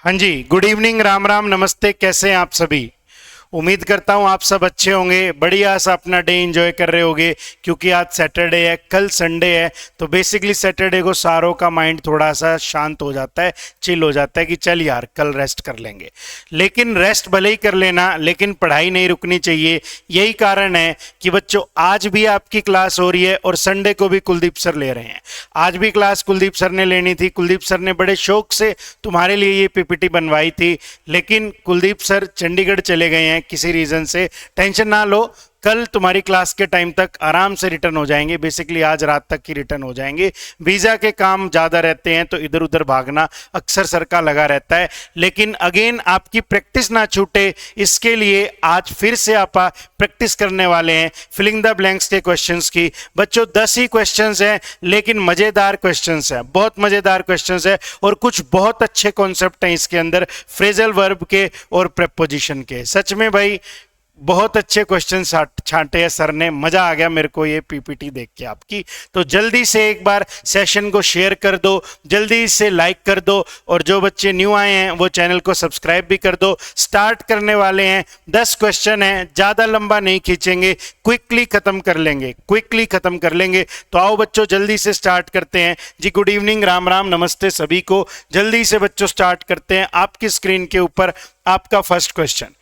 हाँ जी, good evening, Ram Ram, नमस्ते। कैसे हैं आप सभी? उम्मीद करता हूँ आप सब अच्छे होंगे, बढ़िया सा अपना डे एंजॉय कर रहे होंगे क्योंकि आज सैटरडे है, कल संडे है। तो बेसिकली सैटरडे को सारों का माइंड थोड़ा सा शांत हो जाता है, चिल हो जाता है कि चल यार कल रेस्ट कर लेंगे। लेकिन रेस्ट भले ही कर लेना, लेकिन पढ़ाई नहीं रुकनी चाहिए। यही कारण है कि बच्चों आज भी आपकी क्लास हो रही है और संडे को भी कुलदीप सर ले रहे हैं। आज भी क्लास कुलदीप सर ने लेनी थी। कुलदीप सर ने बड़े शौक से तुम्हारे लिए ये पीपीटी बनवाई थी, लेकिन कुलदीप सर चंडीगढ़ चले गए हैं किसी रीजन से। टेंशन ना लो, कल तुम्हारी क्लास के टाइम तक आराम से रिटर्न हो जाएंगे। बेसिकली आज रात तक ही रिटर्न हो जाएंगे। वीजा के काम ज्यादा रहते हैं तो इधर उधर भागना अक्सर सर का लगा रहता है, लेकिन अगेन आपकी प्रैक्टिस ना छूटे इसके लिए आज फिर से आप प्रैक्टिस करने वाले हैं फिलिंग द ब्लैंक्स के क्वेश्चंस की। बच्चों 10 ही क्वेश्चंस हैं, लेकिन मजेदार क्वेश्चंस हैं, बहुत मजेदार क्वेश्चंस हैं और कुछ बहुत अच्छे कॉन्सेप्ट हैं इसके अंदर, फ्रेजल वर्ब के और प्रेपोजिशन के। सच में भाई बहुत अच्छे क्वेश्चन छांटे हैं सर ने, मजा आ गया मेरे को ये पीपीटी देख के आपकी। तो जल्दी से एक बार सेशन को शेयर कर दो, जल्दी से लाइक कर दो, और जो बच्चे न्यू आए हैं वो चैनल को सब्सक्राइब भी कर दो। स्टार्ट करने वाले हैं, 10 क्वेश्चन हैं, ज्यादा लंबा नहीं खींचेंगे, क्विकली खत्म कर लेंगे, क्विकली खत्म कर लेंगे। तो आओ बच्चों जल्दी से स्टार्ट करते हैं जी। गुड इवनिंग, राम राम, नमस्ते सभी को। जल्दी से बच्चों स्टार्ट करते हैं। आपकी स्क्रीन के ऊपर आपका फर्स्ट क्वेश्चन।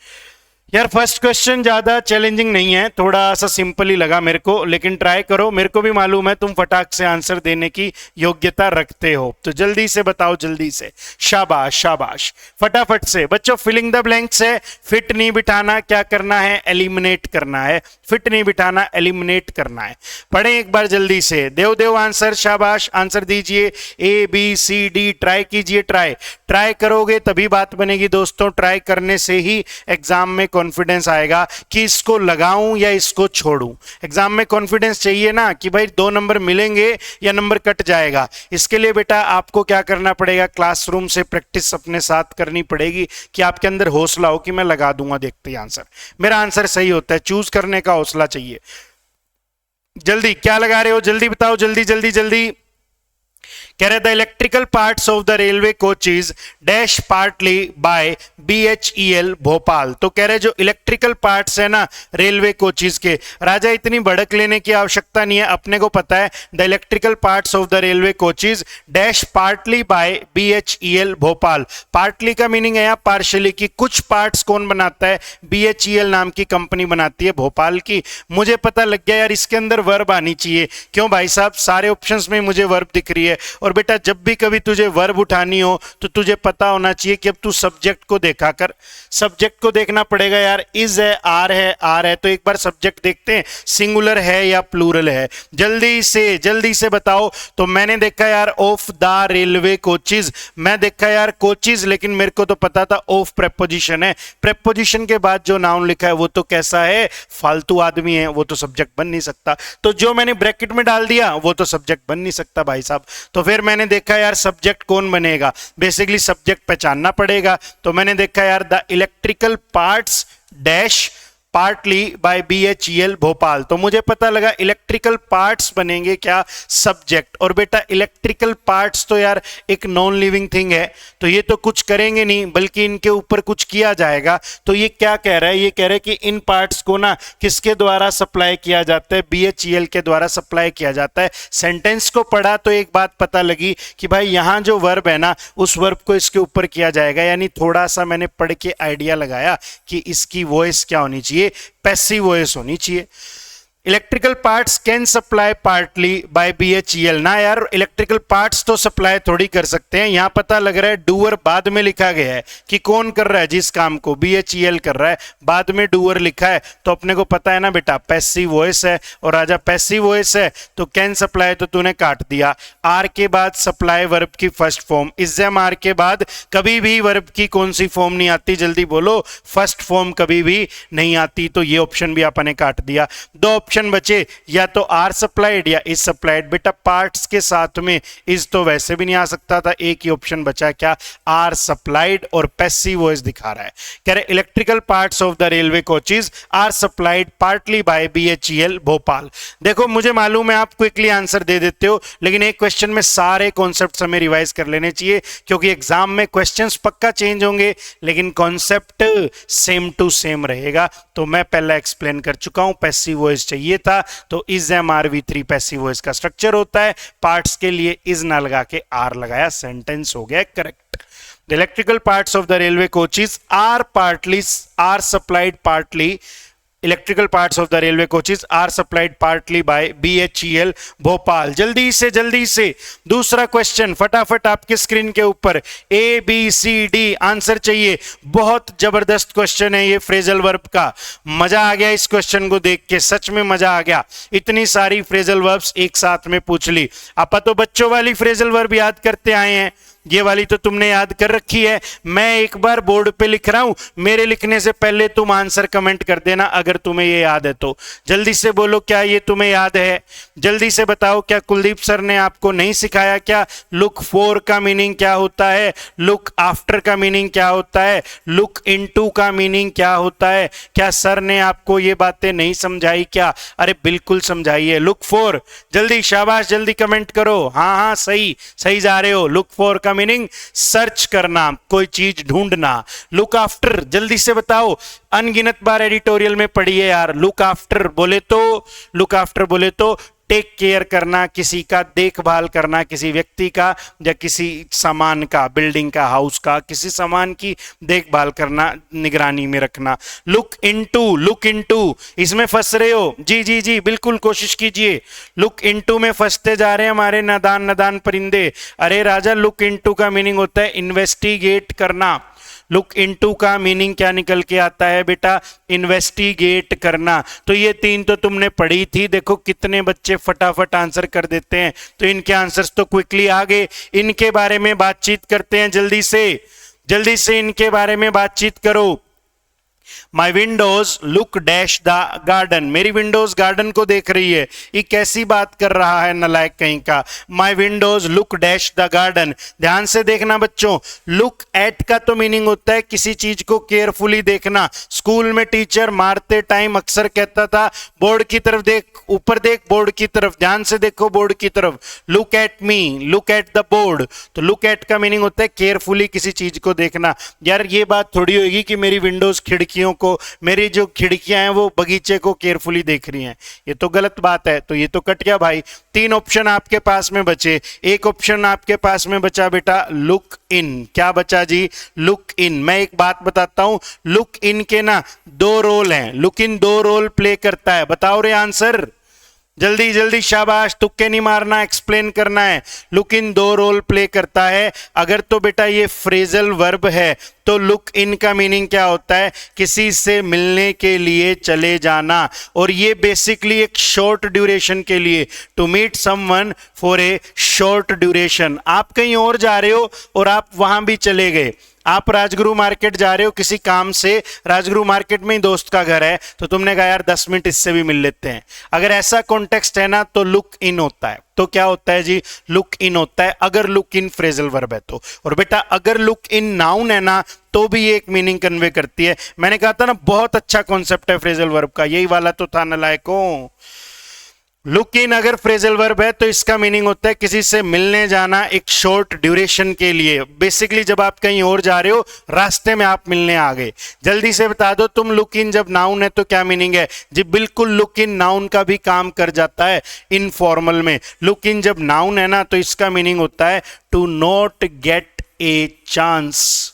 यार फर्स्ट क्वेश्चन ज्यादा चैलेंजिंग नहीं है, थोड़ा सा सिंपल ही लगा मेरे को, लेकिन ट्राई करो। मेरे को भी मालूम है तुम फटाक से आंसर देने की योग्यता रखते हो, तो जल्दी से बताओ, जल्दी से। शाबाश शाबाश, फटाफट से बच्चों। फिलिंग द ब्लैंक्स है, फिट नहीं बिठाना, क्या करना है? एलिमिनेट करना है। फिट नहीं बिठाना, एलिमिनेट करना है। पढ़े एक बार जल्दी से। देव देव आंसर, शाबाश, आंसर दीजिए। A B C D, try कीजिए। ट्राई करोगे तभी बात बनेगी दोस्तों। ट्राई करने से ही एग्जाम में कॉन्फिडेंस आएगा कि इसको लगाऊं या इसको छोड़ूं। एग्जाम में कॉन्फिडेंस चाहिए ना कि भाई 2 नंबर मिलेंगे या नंबर कट जाएगा। इसके लिए बेटा आपको क्या करना पड़ेगा? क्लासरूम से प्रैक्टिस अपने साथ करनी पड़ेगी कि आपके अंदर हौसला हो कि मैं लगा दूंगा, देखते ही आंसर मेरा आंसर सही होता है। चूज करने का हौसला चाहिए। जल्दी, क्या लगा रहे हो? जल्दी बताओ, जल्दी जल्दी जल्दी। कह रहे the electrical parts of the railway coaches dash partly by BHEL Bhopal. तो कह रहे जो इलेक्ट्रिकल पार्ट्स है ना रेलवे कोचेज के, राजा इतनी भड़क लेने की आवश्यकता नहीं है, अपने को पता है। The electrical parts of the railway coaches dash partly by BHEL Bhopal. Partly का मीनिंग है यहाँ पार्शली की। कुछ पार्ट्स कौन बनाता है? BHEL नाम की कंपनी बनाती है भोपाल की। मुझे पता लग गया यार इसके अंदर वर्ब आनी चाहिए। क्यों भाई साहब? सारे ऑप्शंस में मुझे वर्ब दिख रही है। और बेटा जब भी कभी तुझे वर्ब उठानी हो तो तुझे पता होना चाहिए कि अब तू सब्जेक्ट को देखा कर। सब्जेक्ट को देखना पड़ेगा यार। इज है, आर है, तो एक बार सब्जेक्ट देखते हैं सिंगुलर है या प्लूरल है। जल्दी से बताओ। तो मैंने देखा यार ऑफ द रेलवे कोचेज, मैं देखा यार कोचेज, लेकिन मेरे को तो पता था ऑफ प्रेपोजिशन है। प्रेपोजिशन के बाद जो नाउन लिखा है वो तो कैसा है? फालतू आदमी है, वो तो सब्जेक्ट बन नहीं सकता। तो जो मैंने ब्रैकेट में डाल दिया वो तो सब्जेक्ट बन नहीं सकता भाई साहब। तो फिर मैंने देखा यार सब्जेक्ट कौन बनेगा? बेसिकली सब्जेक्ट पहचानना पड़ेगा। तो मैंने देखा यार the electrical parts dash partly by BHEL Bhopal. तो मुझे पता लगा इलेक्ट्रिकल पार्ट्स बनेंगे क्या? सब्जेक्ट। और बेटा इलेक्ट्रिकल पार्ट्स तो यार एक नॉन लिविंग थिंग है, तो ये तो कुछ करेंगे नहीं, बल्कि इनके ऊपर कुछ किया जाएगा। तो ये क्या कह रहा है? ये कह रहा है कि इन पार्ट्स को ना किसके द्वारा सप्लाई किया जाता है? BHEL के द्वारा सप्लाई किया जाता है। सेंटेंस को पढ़ा तो एक बात पता लगी कि भाई यहां जो वर्ब है ना उस वर्ब को इसके ऊपर किया जाएगा। यानी थोड़ा सा मैंने पढ़ के आइडिया लगाया कि इसकी वॉइस क्या होनी चाहिए, पैसिव वॉइस होनी चाहिए। Electrical parts can supply partly by BHEL ना यार, इलेक्ट्रिकल पार्ट्स तो सप्लाई थोड़ी कर सकते हैं। यहां पता लग रहा है डूअर बाद में लिखा गया है कि कौन कर रहा है जिस काम को? BHEL कर रहा है, बाद में डूअर लिखा है। तो अपने को पता है ना बेटा पैसिव वॉइस है। और राजा पैसिव वॉइस है तो कैन सप्लाई तो तूने काट दिया। आर के बाद सप्लाई वर्ब की फर्स्ट फॉर्म। इज़म आर के बाद कभी भी वर्ब की कौन सी फॉर्म नहीं आती? जल्दी बोलो। फर्स्ट फॉर्म कभी भी नहीं आती। तो ये ऑप्शन भी आपने काट दिया। 2 ऑप्शन बचे, या तो आर सप्लाइड या इज सप्लाइड। बेटा पार्ट्स के साथ में इज तो वैसे भी नहीं आ सकता था, एक ही ऑप्शन बचा, क्या, आर सप्लाइड, और पैसिव वॉइस दिखा रहा है। कह रहे electrical parts of the railway coaches are supplied partly by BHEL Bhopal. देखो मुझे मालूम है आप क्विकली आंसर दे देते हो, लेकिन एक क्वेश्चन में सारे कॉन्सेप्ट्स हमें रिवाइज कर लेने चाहिए, क्योंकि एग्जाम में क्वेश्चंस पक्का चेंज होंगे लेकिन कॉन्सेप्ट सेम टू सेम रहेगा। तो मैं पहला एक्सप्लेन कर चुका हूं, पैसिव वॉइस चाहिए था तो इज MRV3 पैसिव वॉइस का स्ट्रक्चर होता है। पार्ट्स के लिए इज ना लगा के आर लगाया, सेंटेंस हो गया correct. The electrical parts of the railway coaches are supplied partly. Electrical parts of the railway coaches are supplied partly by BHEL Bhopal. जल्दी से दूसरा क्वेश्चन फटाफट आपके स्क्रीन के ऊपर, ABCD आंसर चाहिए। बहुत जबरदस्त क्वेश्चन है ये फ्रेजल वर्ब का, मजा आ गया इस क्वेश्चन को देख के, सच में मजा आ गया। इतनी सारी फ्रेजल वर्ब्स एक साथ में पूछ ली। आपा तो बच्चों वाली फ्रेजल वर्ब याद करते आए हैं, ये वाली तो तुमने याद कर रखी है। मैं एक बार बोर्ड पे लिख रहा हूं, मेरे लिखने से पहले तुम आंसर कमेंट कर देना अगर तुम्हें ये याद है तो। जल्दी से बोलो क्या ये तुम्हें याद है, जल्दी से बताओ। क्या कुलदीप सर ने आपको नहीं सिखाया क्या लुक फॉर का मीनिंग क्या होता है, लुक आफ्टर का मीनिंग क्या होता है, लुक इनटू का मीनिंग क्या होता है? क्या सर ने आपको ये बातें नहीं समझाई क्या? अरे बिल्कुल समझाइए। लुक फॉर, जल्दी शाबाश, जल्दी कमेंट करो। हाँ हाँ सही सही जा रहे हो। लुक फॉर का मीनिंग सर्च करना, कोई चीज ढूंढना। लुक आफ्टर जल्दी से बताओ, अनगिनत बार एडिटोरियल में पढ़ी है यार। लुक आफ्टर बोले तो टेक केयर करना, किसी का देखभाल करना, किसी व्यक्ति का या किसी सामान का, बिल्डिंग का, हाउस का, किसी सामान की देखभाल करना, निगरानी में रखना। लुक इनटू इसमें फंस रहे हो? जी बिल्कुल कोशिश कीजिए। लुक इनटू में फंसते जा रहे हैं हमारे नादान परिंदे। अरे राजा, लुक इनटू का मीनिंग होता है इन्वेस्टिगेट करना। लुक इनटू का मीनिंग क्या निकल के आता है बेटा? इन्वेस्टिगेट करना। तो ये तीन तो तुमने पढ़ी थी। देखो कितने बच्चे फटाफट आंसर कर देते हैं, तो इनके आंसर्स तो क्विकली आ गए। इनके बारे में बातचीत करते हैं, जल्दी से इनके बारे में बातचीत करो। My windows look dash the garden, मेरी विंडोज गार्डन को देख रही है। ये कैसी बात कर रहा है नलायक कहीं का। My windows look dash the garden, ध्यान से देखना बच्चों। लुक एट का तो मीनिंग होता है किसी चीज को केयरफुली देखना। स्कूल में टीचर मारते टाइम अक्सर कहता था बोर्ड की तरफ देख, ऊपर देख, बोर्ड की तरफ, ध्यान से देखो बोर्ड की तरफ। Look at me, look at the board. तो लुक एट का मीनिंग होता है केयरफुली किसी चीज को देखना। यार ये बात थोड़ी होगी कि मेरी विंडोज खिड़कियों को, मेरी जो खिड़कियां हैं वो बगीचे को केयरफुली देख रही हैं, ये तो गलत बात है। तो ये तो कट गया भाई। तीन ऑप्शन आपके पास में बचे, एक ऑप्शन आपके पास में बचा बेटा लुक इन। क्या बचा जी? Look in. मैं एक बात बताता हूं, लुक इन के ना दो रोल हैं। लुक इन दो रोल प्ले करता है। बताओ रे आंसर, जल्दी शाबाश, तुक्के नहीं मारना, एक्सप्लेन करना है। लुक इन दो रोल प्ले करता है। अगर तो बेटा ये फ्रेजल वर्ब है तो लुक इन का मीनिंग क्या होता है? किसी से मिलने के लिए चले जाना। और ये बेसिकली एक शॉर्ट ड्यूरेशन के लिए, to meet someone for a short duration. आप कहीं और जा रहे हो और आप वहां भी चले गए। आप राजगुरु मार्केट जा रहे हो किसी काम से, राजगुरु मार्केट में ही दोस्त का घर है, तो तुमने कहा यार 10 मिनट इससे भी मिल लेते हैं। अगर ऐसा कॉन्टेक्स्ट है ना तो लुक इन होता है। तो क्या होता है जी? लुक इन होता है अगर लुक इन फ्रेजल वर्ब है तो। और बेटा अगर लुक इन नाउन है ना तो भी एक मीनिंग कन्वे करती है। मैंने कहा था ना बहुत अच्छा कॉन्सेप्ट है फ्रेजल वर्ब का, यही वाला तो था नलायकों। लुक इन अगर फ्रेजल वर्ब है तो इसका मीनिंग होता है किसी से मिलने जाना एक शॉर्ट ड्यूरेशन के लिए। बेसिकली जब आप कहीं और जा रहे हो, रास्ते में आप मिलने आ गए। जल्दी से बता दो तुम, लुक इन जब नाउन है तो क्या मीनिंग है जी? बिल्कुल लुक इन नाउन का भी काम कर जाता है इनफॉर्मल में। लुक इन जब नाउन है ना तो इसका मीनिंग होता है to not get a chance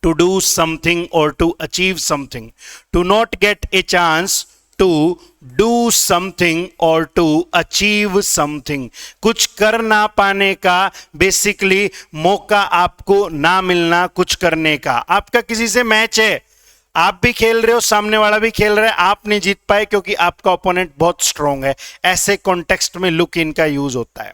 to do something or to achieve something. To not get a chance to do something or to achieve something. कुछ कर ना पाने का बेसिकली मौका आपको ना मिलना कुछ करने का। आपका किसी से मैच है, आप भी खेल रहे हो, सामने वाला भी खेल रहा है, आप नहीं जीत पाए क्योंकि आपका ओपोनेंट बहुत स्ट्रांग है। ऐसे कॉन्टेक्स्ट में लुक इन का यूज होता है।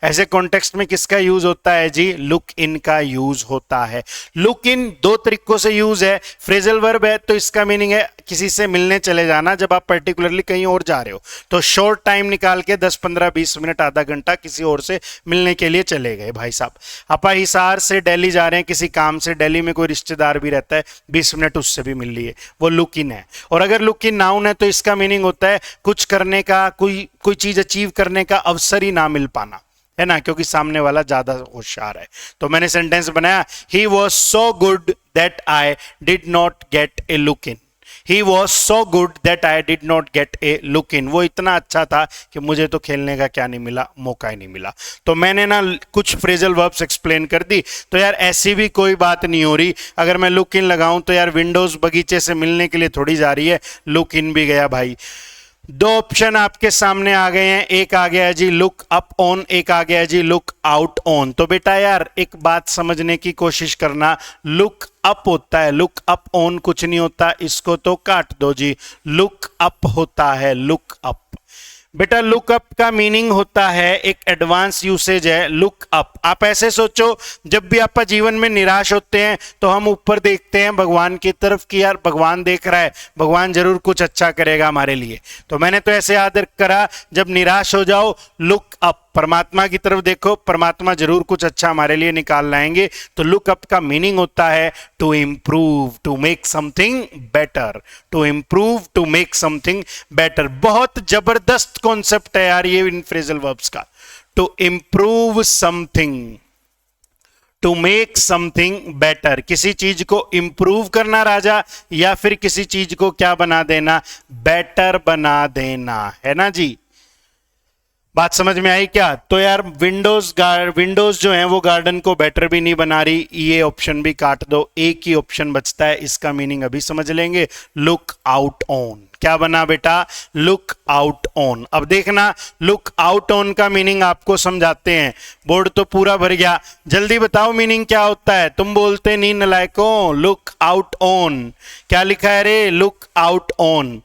ऐसे कॉन्टेक्स्ट में किसका यूज होता है जी? लुक इन का यूज होता है। लुक इन दो तरीकों से यूज है। फ्रेजल वर्ब है तो इसका मीनिंग है किसी से मिलने चले जाना, जब आप पर्टिकुलरली कहीं और जा रहे हो तो शॉर्ट टाइम निकाल के 10 15 20 मिनट आधा घंटा किसी और से मिलने के लिए चले गए। भाई साहब आप हिसार से दिल्ली जा रहे हैं किसी काम से, दिल्ली में कोई रिश्तेदार भी रहता है, 20 मिनट उससे भी मिल लिए, वो लुक इन है। और अगर लुक इन नाउन है तो इसका मीनिंग होता है कुछ करने का, कोई चीज अचीव करने का अवसर ही ना मिल पाना, है ना, क्योंकि सामने वाला ज्यादा होशियार है। तो मैंने सेंटेंस बनाया, he was so good that I did not get A look in. He was so good that I did not get A look in. वो इतना अच्छा था कि मुझे तो खेलने का क्या नहीं मिला, मौका ही नहीं मिला। तो मैंने ना कुछ फ्रेजल वर्ब्स एक्सप्लेन कर दी। तो यार ऐसी भी कोई बात नहीं हो रही, अगर मैं लुक इन लगाऊं तो यार विंडोज बगीचे से मिलने के लिए थोड़ी जा रही है, लुक इन भी गया भाई। दो ऑप्शन आपके सामने आ गए हैं, एक आ गया है जी लुक अप ऑन, एक आ गया है जी लुक आउट ऑन। तो बेटा यार एक बात समझने की कोशिश करना, लुक अप होता है, लुक अप ऑन कुछ नहीं होता, इसको तो काट दो जी। लुक अप होता है, लुक अप। बेटा लुक अप का मीनिंग होता है, एक एडवांस यूसेज है लुक अप। आप ऐसे सोचो, जब भी आप जीवन में निराश होते हैं तो हम ऊपर देखते हैं भगवान की तरफ कि यार भगवान देख रहा है, भगवान जरूर कुछ अच्छा करेगा हमारे लिए। तो मैंने तो ऐसे याद करा, जब निराश हो जाओ लुक अप, परमात्मा की तरफ देखो, परमात्मा जरूर कुछ अच्छा हमारे लिए निकाल लाएंगे। तो लुक अप का मीनिंग होता है to improve, to make something better, to improve, to make something better. बहुत जबरदस्त कॉन्सेप्ट है यार ये इन फ्रेजल वर्ब्स का। To improve something, to make something better, किसी चीज को इंप्रूव करना राजा, या फिर किसी चीज को क्या बना देना, बेटर बना देना, है ना जी। बात समझ में आई क्या? तो यार विंडोज जो है वो गार्डन को बेटर भी नहीं बना रही, ये ऑप्शन भी काट दो, एक ही ऑप्शन बचता है, इसका मीनिंग अभी समझ लेंगे, लुक आउट ऑन। क्या बना बेटा? Look out on. अब देखना लुक आउट ऑन का मीनिंग आपको समझाते हैं, बोर्ड तो पूरा भर गया, जल्दी बताओ मीनिंग क्या होता है। तुम बोलते नहीं नलायकों, लुक आउट ऑन क्या लिखा है रे? Look out on.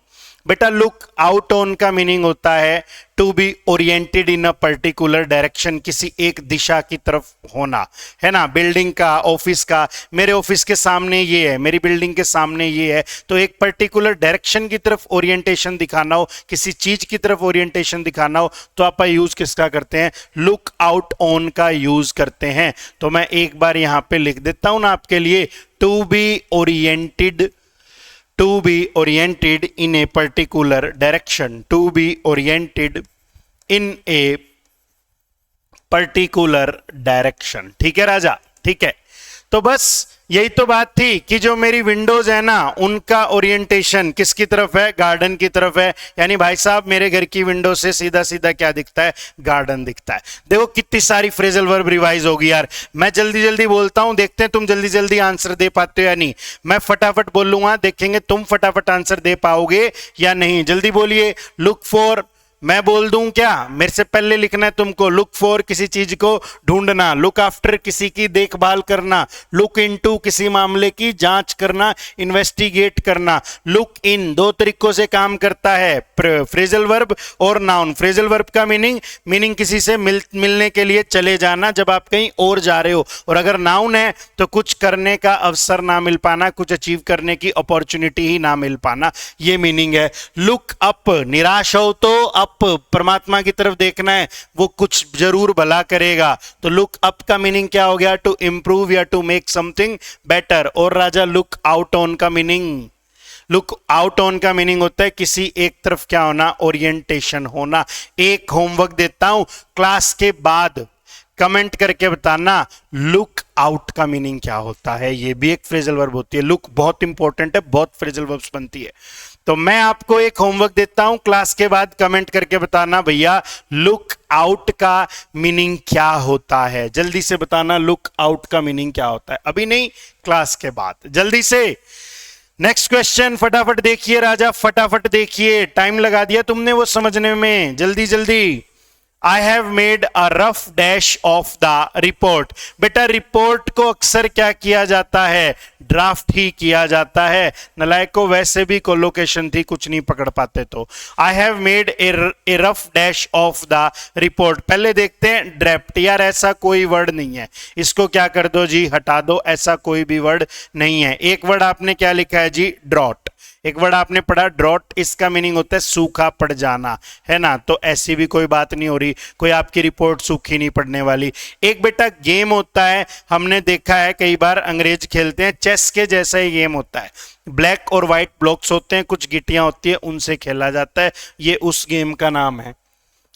बेटा लुक आउट ऑन का मीनिंग होता है to be oriented in a particular direction, किसी एक दिशा की तरफ होना, है ना। बिल्डिंग का, ऑफिस का, मेरे ऑफिस के सामने ये है, मेरी बिल्डिंग के सामने ये है, तो एक पर्टिकुलर डायरेक्शन की तरफ ओरिएंटेशन दिखाना हो, किसी चीज की तरफ ओरिएंटेशन दिखाना हो, तो आप यूज किसका करते हैं? लुक आउट ऑन का यूज करते हैं। तो मैं एक बार यहां पे लिख देता हूं ना आपके लिए, to be oriented, to be oriented in a particular direction, to be oriented in a particular direction। ठीक है राजा, ठीक है। तो बस यही तो बात थी कि जो मेरी विंडोज है ना उनका ओरिएंटेशन किसकी तरफ है? गार्डन की तरफ है। यानी भाई साहब मेरे घर की विंडो से सीधा सीधा क्या दिखता है? गार्डन दिखता है। देखो कितनी सारी फ्रेजल वर्ब रिवाइज होगी यार। मैं जल्दी जल्दी बोलता हूं, देखते हैं तुम जल्दी जल्दी आंसर दे पाते हो या नहीं। मैं फटाफट बोलूंगा, देखेंगे तुम फटाफट आंसर दे पाओगे या नहीं। जल्दी बोलिए। लुक फॉर, मैं बोल दूं क्या? मेरे से पहले लिखना है तुमको। लुक फॉर किसी चीज को ढूंढना, लुक आफ्टर किसी की देखभाल करना, लुक इनटू किसी मामले की जांच करना, इन्वेस्टिगेट करना। लुक इन दो तरीकों से काम करता है, फ्रेजल वर्ब और नाउन। फ्रेजल वर्ब का मीनिंग किसी से मिलने के लिए चले जाना, जब आप कहीं और जा रहे हो। और अगर नाउन है तो कुछ करने का अवसर ना मिल पाना, कुछ अचीव करने की अपॉर्चुनिटी ही ना मिल पाना, ये मीनिंग है। लुक अप, निराश हो तो अप, परमात्मा की तरफ देखना है, वो कुछ जरूर भला करेगा। तो लुक अप का मीनिंग क्या हो गया? टू इंप्रूव या टू मेक समथिंग बेटर। और राजा लुक आउट ऑन का मीनिंग, लुक आउट ऑन का मीनिंग होता है किसी एक तरफ क्या होना? ओरिएंटेशन होना। एक होमवर्क देता हूं, क्लास के बाद कमेंट करके बताना लुक आउट का मीनिंग क्या होता है। ये भी एक फ्रेजल वर्ब होती है। लुक बहुत इंपॉर्टेंट है, बहुत फ्रेजल वर्ब्स बनती है। तो मैं आपको एक होमवर्क देता हूं, क्लास के बाद कमेंट करके बताना भैया लुक आउट का मीनिंग क्या होता है। जल्दी से बताना लुक आउट का मीनिंग क्या होता है। अभी नहीं, क्लास के बाद जल्दी से। नेक्स्ट क्वेश्चन फटाफट देखिए राजा, फटाफट देखिए, टाइम लगा दिया तुमने वो समझने में, जल्दी जल्दी। I have made a rough dash of the report. बेटा रिपोर्ट को अक्सर क्या किया जाता है? ड्राफ्ट ही किया जाता है। नलायक को वैसे भी कोलोकेशन थी, कुछ नहीं पकड़ पाते तो। I have made a rough dash of the report. पहले देखते हैं ड्राफ्ट। यार ऐसा कोई वर्ड नहीं है, इसको क्या कर दो जी, हटा दो, ऐसा कोई भी वर्ड नहीं है। एक वर्ड आपने क्या लिखा है जी, ड्रॉट। एक वर्ड आपने पढ़ा ड्रॉट, इसका मीनिंग होता है सूखा पड़ जाना, है ना। तो ऐसी भी कोई बात नहीं हो रही, कोई आपकी रिपोर्ट सूखी नहीं पड़ने वाली। एक बेटा गेम होता है, हमने देखा है कई बार अंग्रेज खेलते हैं, चेस के जैसा ही गेम होता है। ब्लैक और व्हाइट ब्लॉक्स होते हैं, कुछ गिट्टियां होती है, उनसे खेला जाता है। ये उस गेम का नाम है।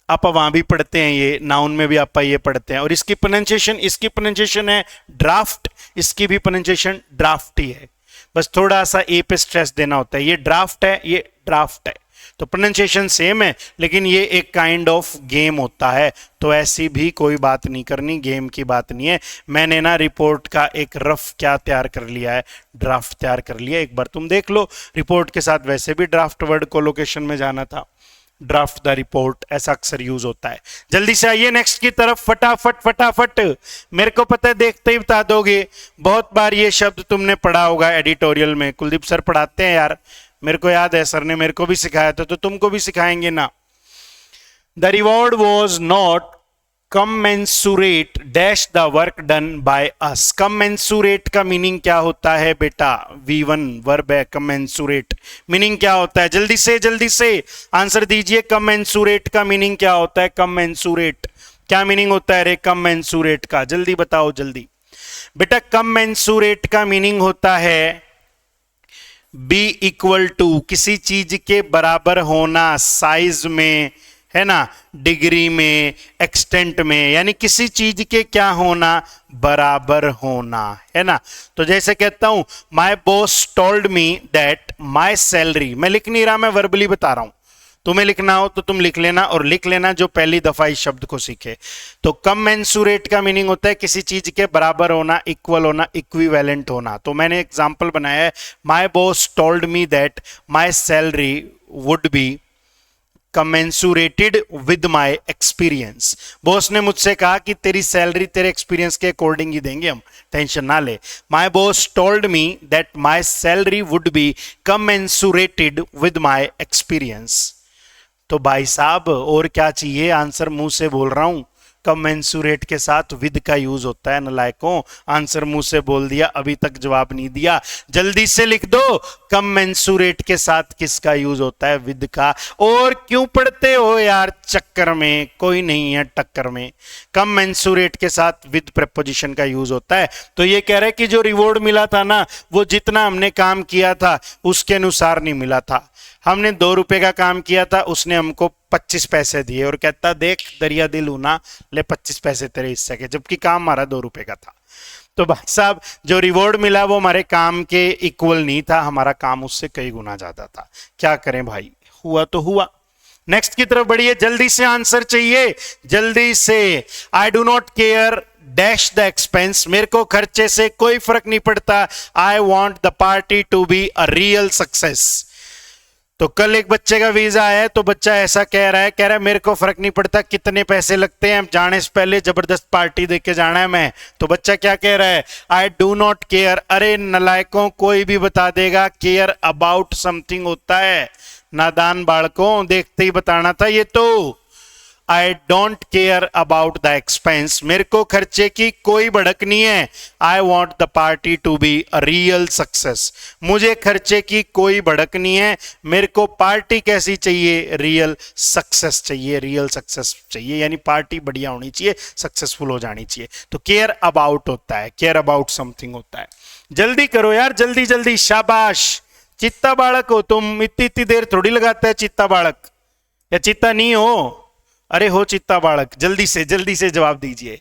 आप वहां भी पढ़ते हैं, ये नाउन में भी आप ये पढ़ते हैं। और इसकी प्रोनाउंसिएशन है ड्राफ्ट, इसकी भी प्रोनाउंसिएशन ड्राफ्ट ही है, बस थोड़ा सा ए पे स्ट्रेस देना होता है। ये ड्राफ्ट है, ये ड्राफ्ट है, तो प्रोनाउंसिएशन सेम है, लेकिन ये एक काइंड ऑफ गेम होता है। तो ऐसी भी कोई बात नहीं करनी, गेम की बात नहीं है। मैंने ना रिपोर्ट का एक रफ क्या तैयार कर लिया है, ड्राफ्ट तैयार कर लिया। एक बार तुम देख लो, रिपोर्ट के साथ वैसे भी ड्राफ्ट वर्ड को लोकेशन में जाना था, ड्राफ्ट द रिपोर्ट ऐसा अक्सर यूज होता है। जल्दी से आइए नेक्स्ट की तरफ, फटाफट फटाफट। मेरे को पता है देखते ही बता दोगे, बहुत बार ये शब्द तुमने पढ़ा होगा एडिटोरियल में। कुलदीप सर पढ़ाते हैं यार, मेरे को याद है, सर ने मेरे को भी सिखाया था, तो तुमको भी सिखाएंगे ना। The reward was not commensurate dash the work done by us. commensurate का मीनिंग क्या होता है बेटा, V1 वर्ब है। commensurate मीनिंग क्या होता है, जल्दी से आंसर दीजिए। commensurate का मीनिंग क्या होता है, commensurate क्या मीनिंग होता है रे commensurate का, जल्दी बताओ जल्दी बेटा। commensurate का मीनिंग होता है बी इक्वल टू, किसी चीज के बराबर होना, साइज में, है ना, डिग्री में, एक्सटेंट में, यानी किसी चीज के क्या होना, बराबर होना, है ना। तो जैसे कहता हूं, my boss told me that my salary, मैं लिख नहीं रहा, मैं वर्बली बता रहा हूं। तुम्हें लिखना हो तो तुम लिख लेना, और लिख लेना जो पहली दफा इस शब्द को सीखे। तो कमेंसुरेट का मीनिंग होता है किसी चीज के बराबर होना, इक्वल होना, इक्विवेलेंट होना। तो मैंने एग्जांपल बनाया है, my boss told me that my salary would be commensurated with my experience। Boss ने मुझसे कहा कि तेरी सैलरी तेरे एक्सपीरियंस के अकॉर्डिंग ही देंगे हम, टेंशन ना ले। my boss told me that my salary would be commensurated with my experience। तो भाई साहब और क्या चाहिए, आंसर मुंह से बोल रहा हूं। कमेंसुरेट के साथ विद का यूज होता है नलायकों, आंसर मुंह से बोल दिया, अभी तक जवाब नहीं दिया, जल्दी से लिख दो। कमेंसुरेट के साथ किसका यूज होता है, विद का। और क्यों पढ़ते हो यार चक्कर में, कोई नहीं है टक्कर में। कमेंसुरेट के साथ विद प्रेपोजिशन का यूज होता है। तो ये कह रहे हैं कि जो रिवॉर्ड मिला था ना, वो जितना हमने काम किया था उसके अनुसार नहीं मिला था। हमने 2 रुपए का काम किया था, उसने हमको 25 पैसे दिए, और कहता देख दरिया दिल हूं, ले 25 पैसे तेरे हिस्से के, जबकि काम हमारा 2 रुपए का था। तो भाई साहब जो रिवॉर्ड मिला वो हमारे काम के इक्वल नहीं था, हमारा काम उससे कई गुना ज्यादा था। क्या करें भाई, हुआ तो हुआ। नेक्स्ट की तरफ बढ़िए, जल्दी से आंसर चाहिए, जल्दी से। I do not care dash the expense, मेरे को खर्चे से कोई फर्क नहीं पड़ता। I want the party to be a real success. तो कल एक बच्चे का वीजा है, तो बच्चा ऐसा कह रहा है मेरे को फर्क नहीं पड़ता कितने पैसे लगते हैं, जाने से पहले जबरदस्त पार्टी देके जाना है मैं। तो बच्चा क्या कह रहा है, आई डू नॉट केयर। अरे नलायकों, कोई भी बता देगा केयर अबाउट समथिंग होता है, नादान बालकों, देखते ही बताना था ये तो। I don't care about the expense, मेरे को खर्चे की कोई भड़क नहीं है। I want the party to be a real success, मुझे खर्चे की कोई भड़क नहीं है, मेरे को पार्टी कैसी चाहिए, रियल सक्सेस चाहिए, रियल सक्सेस चाहिए, यानी पार्टी बढ़िया होनी चाहिए, सक्सेसफुल हो जानी चाहिए। तो केयर अबाउट होता है, केयर अबाउट समथिंग होता है। जल्दी करो यार, जल्दी जल्दी, शाबाश। चित्ता बालक हो तुम, इतनी देर थोड़ी लगाता है चित्ता बालक, या चित्ता नहीं हो, अरे हो चित्ता बालक, जल्दी से जवाब दीजिए।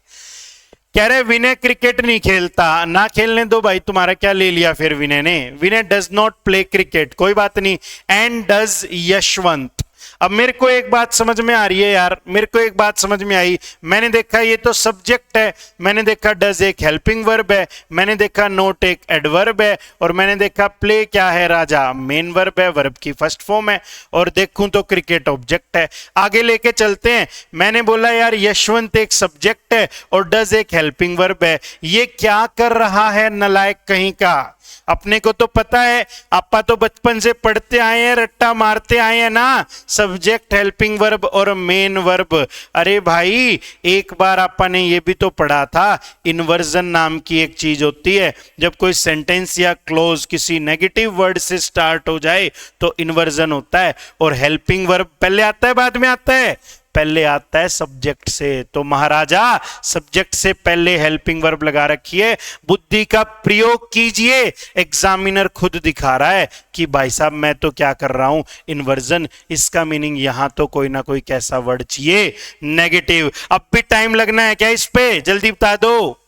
कह रहे विनय क्रिकेट नहीं खेलता, ना खेलने दो भाई, तुम्हारा क्या ले लिया फिर विनय ने। विनय डज नॉट प्ले क्रिकेट, कोई बात नहीं। And does Yashwant. अब मेरे को एक बात समझ में आ रही है यार, मेरे को एक बात समझ में आई। मैंने देखा ये तो सब्जेक्ट है, मैंने देखा डज एक हेल्पिंग वर्ब है, मैंने देखा नोट एक एडवर्ब है, और मैंने देखा प्ले क्या है राजा, मेन वर्ब है, वर्ब की फर्स्ट फॉर्म है, और देखूं तो क्रिकेट ऑब्जेक्ट है। आगे लेके चलते हैं। मैंने बोला यार यशवंत एक सब्जेक्ट है और डज एक हेल्पिंग वर्ब है, ये क्या कर रहा है नलायक कहीं का। अपने को तो पता है, आपा तो बचपन से पढ़ते आए हैं, रट्टा मारते आए हैं ना, सब्जेक्ट, हेल्पिंग वर्ब और मेन वर्ब। अरे भाई एक बार आपा ने ये भी तो पढ़ा था, इन्वर्जन नाम की एक चीज होती है, जब कोई सेंटेंस या क्लोज किसी नेगेटिव वर्ड से स्टार्ट हो जाए तो इन्वर्जन होता है। और हेल्पिंग वर्ब पहले आता है बाद में आता है? पहले आता है सब्जेक्ट से। तो महाराजा सब्जेक्ट से पहले हेल्पिंग वर्ब लगा रखिए, बुद्धि का प्रयोग कीजिए। एग्जामिनर खुद दिखा रहा है कि भाई साहब मैं तो क्या कर रहा हूं, इन्वर्जन। इसका मीनिंग यहां तो कोई ना कोई कैसा वर्ड चाहिए, नेगेटिव। अब भी टाइम लगना है क्या इस पे? जल्दी बता दो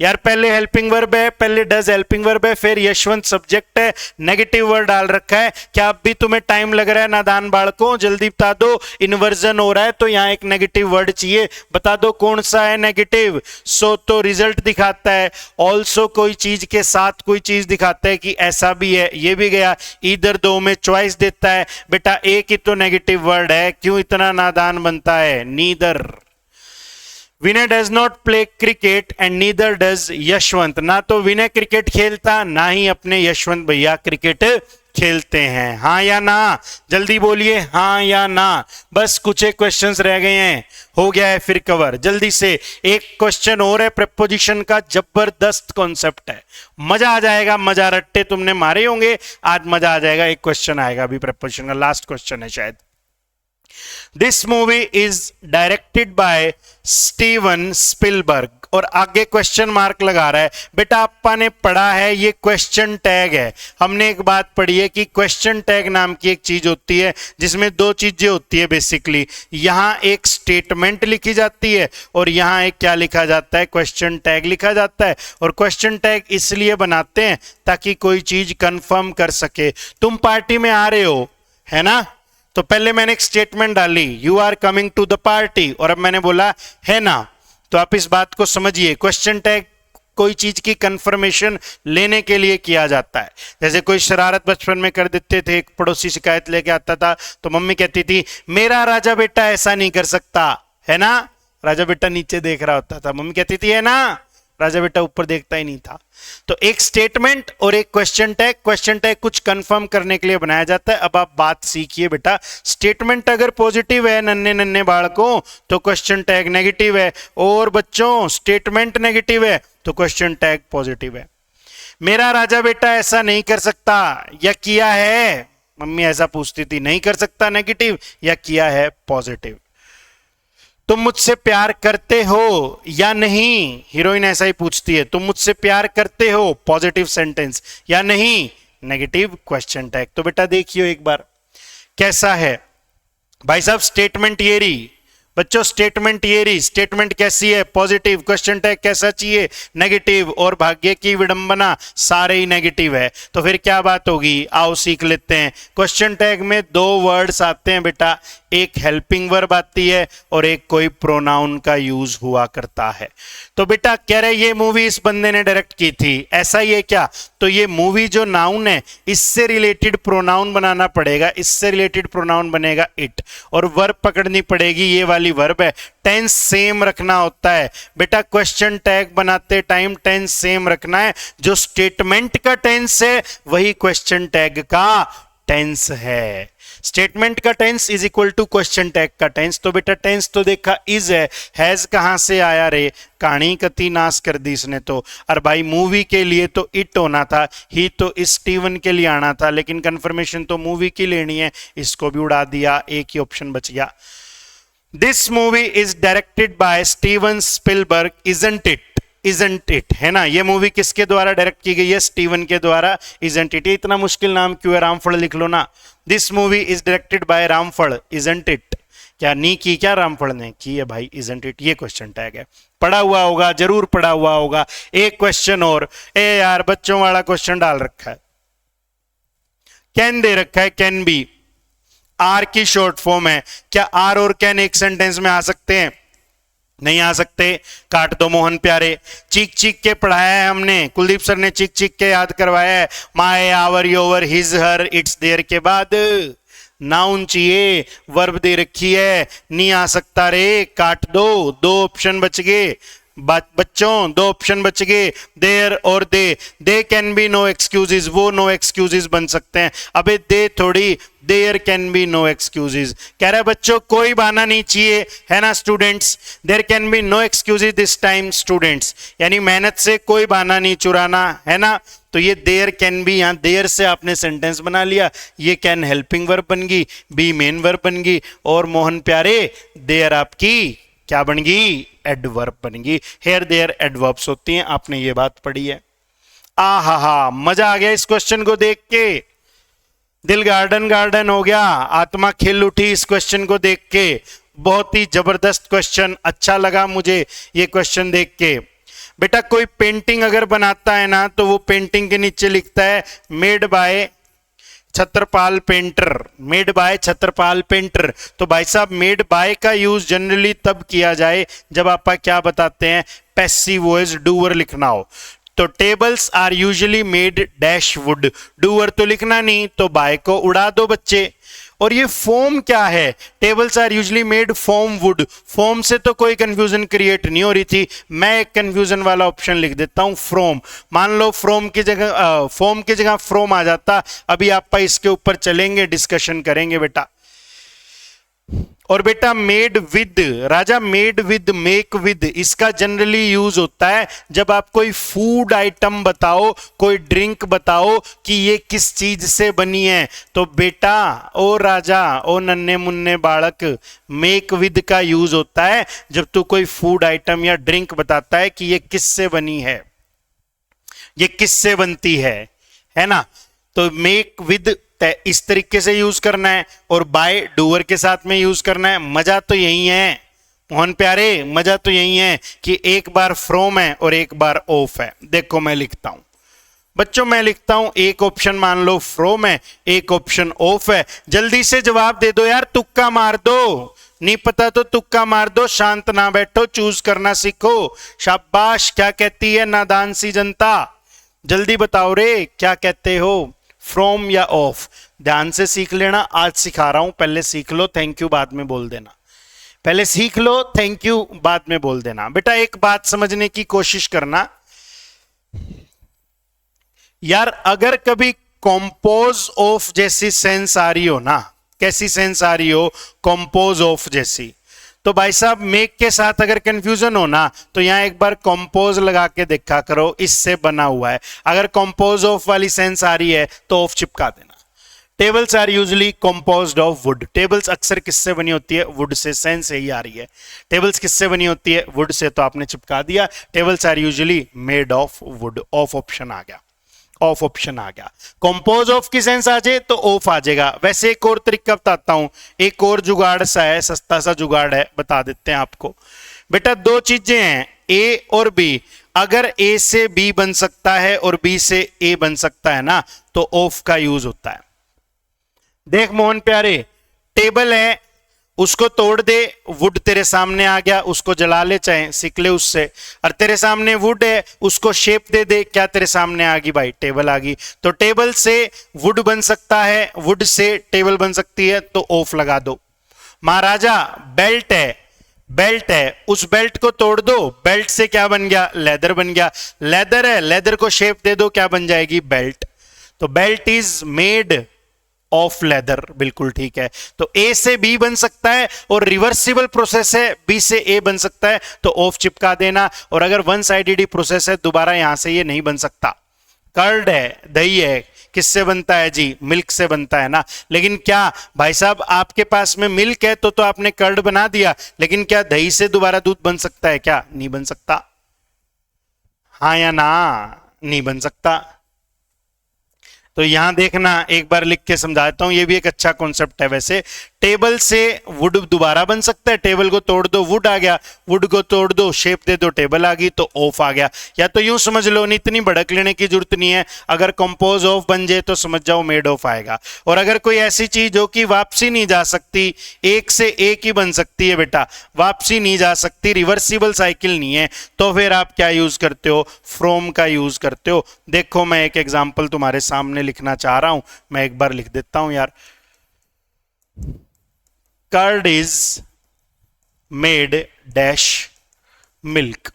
यार। पहले हेल्पिंग वर्ब है, पहले डज हेल्पिंग वर्ब है, फिर यशवंत सब्जेक्ट है, नेगेटिव वर्ड डाल रखा है। क्या अब भी तुम्हें टाइम लग रहा है नादान बालकों? जल्दी बता दो। इन्वर्जन हो रहा है तो यहां एक नेगेटिव वर्ड चाहिए, बता दो कौन सा है नेगेटिव। सो तो रिजल्ट दिखाता है, ऑल्सो कोई चीज के साथ कोई चीज दिखाता है कि ऐसा भी है, ये भी गया। इधर दो में चॉइस देता है। बेटा एक ही तो नेगेटिव वर्ड है, क्यों इतना नादान बनता है? Neither. Vinay does not play cricket and neither does Yashwant. ना तो विनय क्रिकेट खेलता, ना ही अपने यशवंत भैया क्रिकेट खेलते हैं। हाँ या ना? जल्दी बोलिए हाँ या ना। बस कुछ एक क्वेश्चंस रह गए हैं, हो गया है फिर कवर। जल्दी से एक क्वेश्चन और है प्रेपोजिशन का, जबरदस्त कॉन्सेप्ट है, मजा आ जाएगा। मजा रट्टे तुमने मारे होंगे, आज मजा आ जाएगा। एक क्वेश्चन आएगा अभी प्रेपोजिशन का, लास्ट क्वेश्चन है शायद। This movie is directed by Steven Spielberg. और आगे क्वेश्चन मार्क लगा रहा है। बेटा आपा ने पढ़ा है, ये क्वेश्चन टैग है। हमने एक बात पढ़ी है कि क्वेश्चन टैग नाम की एक चीज होती है जिसमें दो चीजें होती है बेसिकली। यहां एक स्टेटमेंट लिखी जाती है और यहां एक क्या लिखा जाता है? क्वेश्चन टैग लिखा जाता है। और क्वेश्चन टैग इसलिए बनाते हैं ताकि कोई चीज कंफर्म कर सके। तुम पार्टी में आ रहे हो, है ना? तो पहले मैंने एक स्टेटमेंट डाली, you are coming to the party, और अब मैंने बोला है ना। तो आप इस बात को समझिए, क्वेश्चन टैग कोई चीज की कंफर्मेशन लेने के लिए किया जाता है। जैसे कोई शरारत बचपन में कर देते थे, एक पड़ोसी शिकायत लेके आता था तो मम्मी कहती थी मेरा राजा बेटा ऐसा नहीं कर सकता, है ना? राजा बेटा नीचे देख रहा होता था, मम्मी कहती थी है ना, राजा बेटा ऊपर देखता ही नहीं था। तो एक स्टेटमेंट और एक क्वेश्चन टैग। क्वेश्चन टैग कुछ कंफर्म करने के लिए बनाया जाता है। अब आप बात सीखिए बेटा, स्टेटमेंट अगर पॉजिटिव है नन्हे नन्हे बालकों तो क्वेश्चन टैग नेगेटिव है, और बच्चों स्टेटमेंट नेगेटिव है तो क्वेश्चन टैग पॉजिटिव है। मेरा राजा बेटा ऐसा नहीं कर सकता, या किया है, मम्मी ऐसा पूछती थी, नहीं कर सकता नेगेटिव, या किया है पॉजिटिव। तुम मुझसे प्यार करते हो या नहीं, हीरोइन ऐसा ही पूछती है, तुम मुझसे प्यार करते हो, पॉजिटिव सेंटेंस, या नहीं, नेगेटिव क्वेश्चन टैग। तो बेटा देखियो एक बार कैसा है भाई साहब। स्टेटमेंट ये रही बच्चों, स्टेटमेंट ये रही। स्टेटमेंट कैसी है? पॉजिटिव। क्वेश्चन टैग कैसा चाहिए? नेगेटिव। और भाग्य की विडंबना, सारे ही नेगेटिव है। तो फिर क्या बात होगी, आओ सीख लेते हैं। क्वेश्चन टैग में दो वर्ड्स आते हैं बेटा, एक हेल्पिंग वर्ब आती है और एक कोई प्रोनाउन का यूज हुआ करता है। तो बेटा कह रहे ये मूवी इस बंदे ने डायरेक्ट की थी, ऐसा ही है क्या? तो ये मूवी जो नाउन है इससे रिलेटेड प्रोनाउन बनाना पड़ेगा, इससे रिलेटेड प्रोनाउन बनेगा इट, और वर्ब पकड़नी पड़ेगी, ये वाली वर्ब है। टेंस सेम रखना होता है बेटा, क्वेश्चन टैग बनाते टाइम टेंस सेम रखना है। जो स्टेटमेंट का टेंस है वही क्वेश्चन टैग का टेंस है। स्टेटमेंट का tense is equal to question tag का टेंस। तो बेटा टेंस तो देखा इज है, हैज कहां से आया रे, कहानी कति नाश कर दी इसने तो। और भाई मूवी के लिए तो इट होना था, ही तो स्टीवन के लिए आना था, लेकिन कंफर्मेशन तो मूवी की लेनी है, इसको भी उड़ा दिया, एक ही ऑप्शन बच गया। This movie is directed by Steven Spielberg, isn't it, isn't it, है ना? ये मूवी किसके द्वारा डायरेक्ट की गई है? स्टीवन के द्वारा। इजंट इट, ये इतना मुश्किल नाम क्यों है? रामफल लिख लो ना। This movie is directed by Ramphal, isn't it. क्या नहीं की क्या रामफल ने? की है भाई, इजंट इट, ये क्वेश्चन टैग है। पढ़ा हुआ होगा, जरूर पढ़ा हुआ होगा। एक क्वेश्चन और, ए यार बच्चों वाला क्वेश्चन डाल रखा है, कैन दे रखा है, कैन बी आर की शॉर्ट फॉर्म है। क्या आर और कैन एक सेंटेंस में आ सकते हैं? नहीं आ सकते, काट दो मोहन प्यारे। चीख चीख के पढ़ाया है हमने, कुलदीप सर ने चीख चीख के याद करवाया है। My, our, your, his, her, its, their के बाद नाउन चाहिए, वर्ब दे रखी है, नहीं आ सकता रे, काट दो, दो ऑप्शन बच गए। बच्चों दो ऑप्शन बच गए, देयर और they can be no excuses, वो नो एक्सक्यूजेज बन सकते हैं। अबे दे थोड़ी, there can be no excuses. कह रहा है बच्चों कोई बहाना नहीं चाहिए, है ना students, there can be no excuses this time students, यानी मेहनत से कोई बहाना नहीं चुराना, है ना। तो ये देयर कैन बी, यहां देयर से आपने सेंटेंस बना लिया, ये कैन हेल्पिंग वर्ब बन गई, बी मेन वर्ब बन गई, और मोहन प्यारे देयर आपकी क्या बन गई, एडवर्ब बन गई। हेयर देयर एडवर्ब्स होती हैं, आपने ये बात पढ़ी है। आहा हा, मजा आ गया इस क्वेश्चन को देख के, दिल गार्डन गार्डन हो गया, आत्मा खिल उठी इस क्वेश्चन को देख के। बहुत ही जबरदस्त क्वेश्चन, अच्छा लगा मुझे ये क्वेश्चन देख के। बेटा कोई पेंटिंग अगर बनाता है ना, तो वो पेंटिंग के नीचे लिखता है made by Chhatrapal painter, made by Chhatrapal painter. तो भाई साहब मेड बाय का यूज जनरली तब किया जाए जब आप क्या बताते हैं, पैसिव वॉइस डूअर लिखना हो। तो tables are usually made dash wood, डूअर तो लिखना नहीं, तो बाय को उड़ा दो बच्चे। और ये फॉर्म क्या है, tables are usually made from wood, form से तो कोई कंफ्यूजन क्रिएट नहीं हो रही थी, मैं एक कंफ्यूजन वाला ऑप्शन लिख देता हूं फ्रॉम। मान लो फ्रॉम की जगह फॉर्म की जगह फ्रॉम आ जाता, अभी आप इसके ऊपर चलेंगे, डिस्कशन करेंगे बेटा। और बेटा made with, Raja made with, make with, इसका जनरली यूज होता है जब आप कोई फूड आइटम बताओ, कोई ड्रिंक बताओ कि ये किस चीज से बनी है। तो बेटा ओ राजा ओ नन्हे मुन्ने बालक, मेक विद का यूज होता है जब तू कोई फूड आइटम या ड्रिंक बताता है कि ये किससे बनी है, ये किससे बनती है ना। तो मेक विद इस तरीके से यूज करना है, और बाय डूअर के साथ में यूज करना है। मजा तो यही है मोहन प्यारे, मजा तो यही है कि एक बार फ्रॉम है और एक बार ऑफ है। देखो मैं लिखता हूं बच्चों, मैं लिखता हूं एक ऑप्शन मान लो फ्रॉम है, एक ऑप्शन ऑफ है। जल्दी से जवाब दे दो यार, तुक्का मार दो, नहीं पता तो तुक्का मार दो, शांत ना बैठो, चूज करना सीखो। शाबाश, क्या कहती है नादान सी जनता, जल्दी बताओ रे क्या कहते हो, फ्रॉम या ऑफ। ध्यान से सीख लेना, आज सिखा रहा हूं, पहले सीख लो, थैंक यू बाद में बोल देना। पहले सीख लो, थैंक यू बाद में बोल देना। बेटा एक बात समझने की कोशिश करना यार, अगर कभी कंपोज ऑफ जैसी सेंस आ रही हो ना, कैसी सेंस आ रही हो, कंपोज ऑफ जैसी, तो भाई साहब मेक के साथ अगर कंफ्यूजन हो ना, तो यहां एक बार कंपोज लगा के देखा करो, इससे बना हुआ है। अगर कंपोज ऑफ वाली सेंस आ रही है तो ऑफ चिपका देना। Tables are usually composed of wood, टेबल्स अक्सर किससे बनी होती है, वुड से, सेंस यही आ रही है। टेबल्स किससे बनी होती है, वुड से, तो आपने चिपका दिया। Tables are usually made of wood, of option आ गया, ऑफ ऑप्शन आ गया। कंपोज ऑफ की सेंस आ जाए तो ऑफ आ जाएगा। वैसे एक और तरीका बताता हूं, एक और जुगाड़ सा है, सस्ता सा जुगाड़ है, बता देते हैं आपको। बेटा दो चीजें हैं, ए और बी, अगर ए से बी बन सकता है और बी से ए बन सकता है ना, तो ऑफ का यूज होता है। देख मोहन प्यारे, टेबल है, उसको तोड़ दे, वुड तेरे सामने आ गया, उसको जला ले चाहे सीख ले उससे। और तेरे सामने वुड है, उसको शेप दे दे, क्या तेरे सामने आ गई भाई, टेबल आ गई। तो टेबल से वुड बन सकता है, वुड से टेबल बन सकती है, तो ऑफ लगा दो। महाराजा बेल्ट है, बेल्ट है, उस बेल्ट को तोड़ दो, बेल्ट से क्या बन गया, लेदर बन गया। लेदर है, लेदर को शेप दे दो, क्या बन जाएगी, बेल्ट। तो belt is made of leather, बिल्कुल ठीक है। तो ए से बी बन सकता है और रिवर्सिबल प्रोसेस है, बी से ए बन सकता है, तो ऑफ चिपका देना। और अगर वन साइडेड प्रोसेस है, दोबारा यहां से ये नहीं बन सकता। कर्ड है, दही है, किससे बनता है जी, मिल्क से बनता है ना। लेकिन क्या भाई साहब आपके पास में मिल्क है तो आपने कर्ड बना दिया, लेकिन क्या दही से दोबारा दूध बन सकता है, क्या नहीं बन सकता, हाँ या ना, नहीं बन सकता। तो यहां देखना, एक बार लिख के समझाता हूं, ये भी एक अच्छा कॉन्सेप्ट है वैसे। टेबल से वुड दोबारा बन सकता है, टेबल को तोड़ दो वुड आ गया, वुड को तोड़ दो शेप दे दो टेबल आ गई, तो ऑफ आ गया। या तो यूं समझ लो, नहीं इतनी भड़क लेने की जरूरत नहीं है, अगर कंपोज ऑफ बन जाए तो समझ जाओ मेड ऑफ आएगा। और अगर कोई ऐसी चीज हो कि वापसी नहीं जा सकती, एक से एक ही बन सकती है बेटा, वापसी नहीं जा सकती, रिवर्सिबल साइकिल नहीं है, तो फिर आप क्या यूज करते हो, फ्रॉम का यूज करते हो। देखो मैं एक एग्जाम्पल तुम्हारे सामने लिखना चाह रहा हूं, मैं एक बार लिख देता हूं यार। Curd is made dash milk,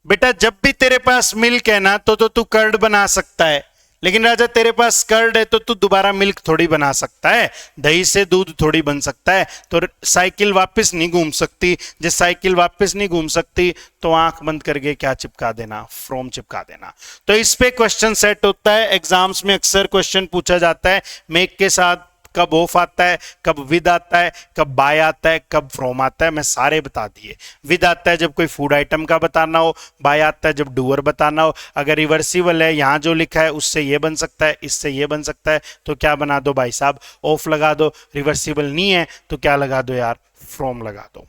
बेटा जब भी तेरे पास मिल्क है ना तो तू कर्ड बना सकता है, लेकिन राजा तेरे पास कर्ड है तो तू दोबारा मिल्क थोड़ी बना सकता है, दही से दूध थोड़ी बन सकता है। तो साइकिल वापस नहीं घूम सकती, जब साइकिल वापस नहीं घूम सकती तो आंख बंद करके क्या चिपका देना, फ्रॉम चिपका देना। तो इस पे क्वेश्चन सेट होता है, एग्जाम्स में अक्सर क्वेश्चन पूछा जाता है मेक के साथ कब ऑफ आता है, कब विद आता है, कब बाय आता है, कब फ्रॉम आता है, मैं सारे बता दिए। विद आता है जब कोई फूड आइटम का बताना हो, बाय आता है जब डूअर बताना हो। अगर रिवर्सिबल है यहां जो लिखा है उससे ये बन सकता है, इससे ये बन सकता है, तो क्या बना दो भाई साहब, ऑफ लगा दो। रिवर्सिबल नहीं है तो क्या लगा दो यार, फ्रॉम लगा दो।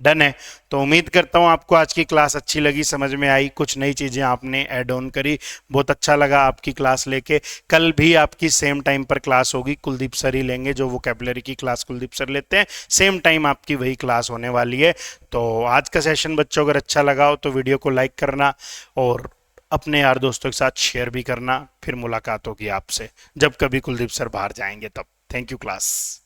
डन है। तो उम्मीद करता हूं आपको आज की क्लास अच्छी लगी, समझ में आई, कुछ नई चीजें आपने ऐड ऑन करी, बहुत अच्छा लगा आपकी क्लास लेके। कल भी आपकी सेम टाइम पर क्लास होगी, कुलदीप सर ही लेंगे, जो वोकैबुलरी की क्लास कुलदीप सर लेते हैं, सेम टाइम आपकी वही क्लास होने वाली है। तो आज का सेशन बच्चों अगर अच्छा लगा हो तो वीडियो को लाइक करना और अपने यार दोस्तों के साथ शेयर भी करना। फिर मुलाकात होगी आपसे जब कभी कुलदीप सर बाहर जाएंगे तब। Thank you class.